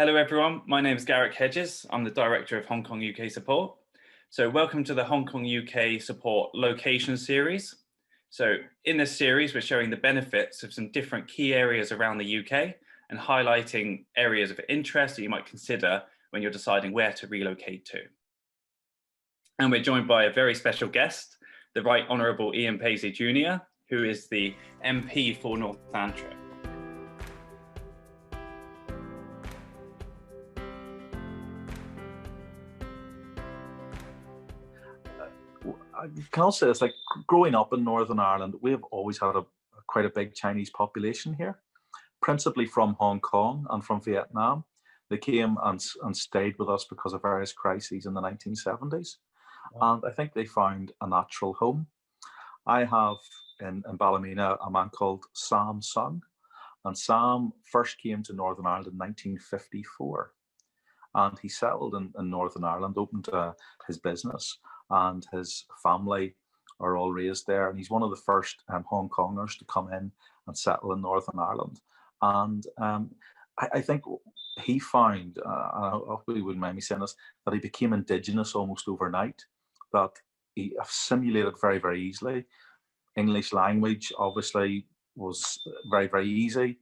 Hello everyone, my name is Garrick Hedges. I'm the Director of Hong Kong UK Support. So welcome to the Hong Kong UK Support Location series. So in this series, we're showing the benefits of some different key areas around the UK and highlighting areas of interest that you might consider when you're deciding where to relocate to. And we're joined by a very special guest, the Right Honourable Ian Paisley Jr, who is the MP for North Antrim. I can also say it's like growing up in Northern Ireland, we have always had quite a big Chinese population here, principally from Hong Kong and from Vietnam. They came and stayed with us because of various crises in the 1970s. Wow. And I think they found a natural home. I have in Ballymena a man called Sam Sung, and Sam first came to Northern Ireland in 1954. And he settled in Northern Ireland, opened his business, and his family are all raised there. And he's one of the first Hong Kongers to come in and settle in Northern Ireland. And I think he found, and I hope he wouldn't mind me saying this, that he became indigenous almost overnight, that he assimilated very, very easily. English language obviously was very, very easy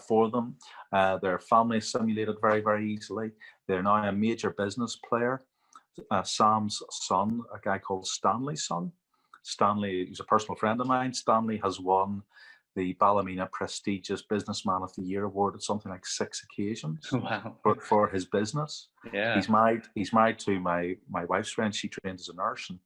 for them. Their family assimilated very, very easily. They're now a major business player. Sam's son, a guy called Stanley's son. Stanley, he's a personal friend of mine. Stanley has won the Ballymena prestigious Businessman of the Year award at something like 6 occasions. Wow. for his business. Yeah. He's married to my wife's friend. She trained as a nurse, and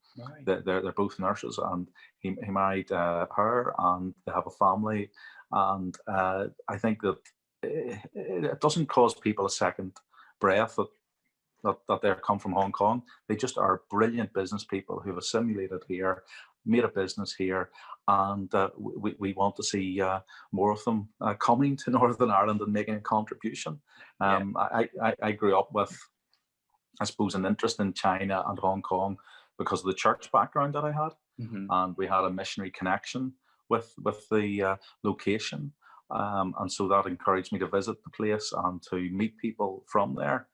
right. they're both nurses. And he married her, and they have a family. And I think that it doesn't cause people a second breath that they come from Hong Kong. They just are brilliant business people who've assimilated here, made a business here, and we want to see more of them coming to Northern Ireland and making a contribution. I grew up with, I suppose, an interest in China and Hong Kong because of the church background that I had, and we had a missionary connection with the location, and so that encouraged me to visit the place and to meet people from there.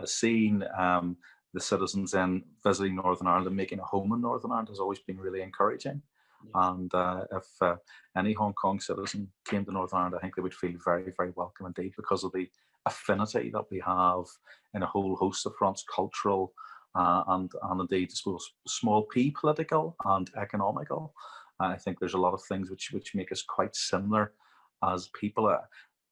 Seeing the citizens then visiting Northern Ireland and making a home in Northern Ireland has always been really encouraging. Yeah. And if any Hong Kong citizen came to Northern Ireland, I think they would feel very, very welcome indeed, because of the affinity that we have in a whole host of fronts, cultural and indeed, I suppose, small p, political and economical. I think there's a lot of things which make us quite similar as people.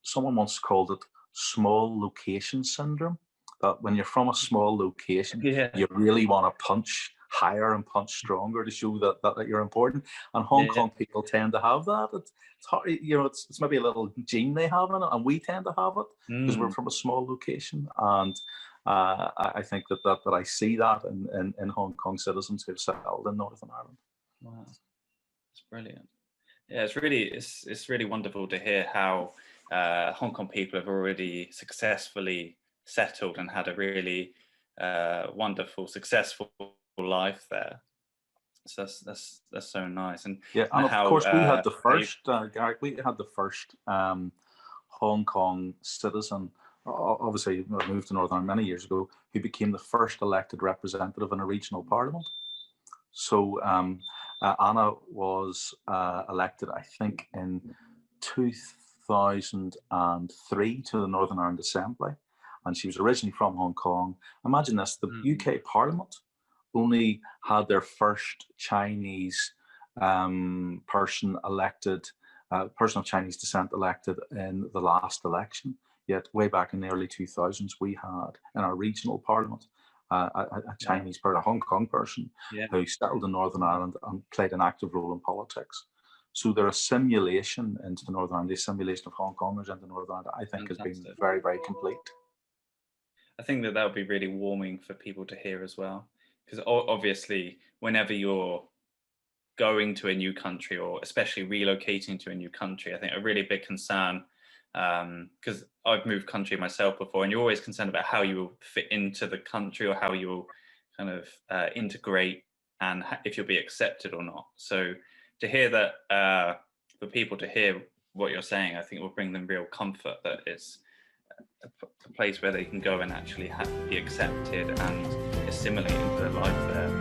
Someone once called it small location syndrome. That when you're from a small location, you really want to punch higher and punch stronger to show that you're important. And Hong Kong people tend to have that. It's hard, it's maybe a little gene they have in it, and we tend to have it because we're from a small location. And I think that I see that in Hong Kong citizens who've settled in Northern Ireland. Wow, that's brilliant. Yeah, it's really wonderful to hear how Hong Kong people have already successfully settled and had a really wonderful, successful life there. So that's so nice. And and of course we had the first, Garrick, we had the first Hong Kong citizen, obviously moved to Northern Ireland many years ago, who became the first elected representative in a regional parliament. So Anna was elected, I think, in 2003 to the Northern Ireland Assembly. And she was originally from Hong Kong. Imagine this, the UK Parliament only had their first Chinese person of Chinese descent elected in the last election. Yet way back in the early 2000s, we had in our regional Parliament a Chinese person, a Hong Kong person who settled in Northern Ireland and played an active role in politics. So their assimilation into Northern Ireland, the assimilation of Hong Kongers into Northern Ireland, I think has been very, very complete. I think that would be really warming for people to hear as well, because obviously whenever you're going to a new country, or especially relocating to a new country, I think a really big concern, because I've moved country myself before, and you're always concerned about how you will fit into the country or how you will kind of integrate and if you'll be accepted or not. So to hear that, for people to hear what you're saying, I think will bring them real comfort that it's a place where they can go and actually be accepted and assimilate into their life there.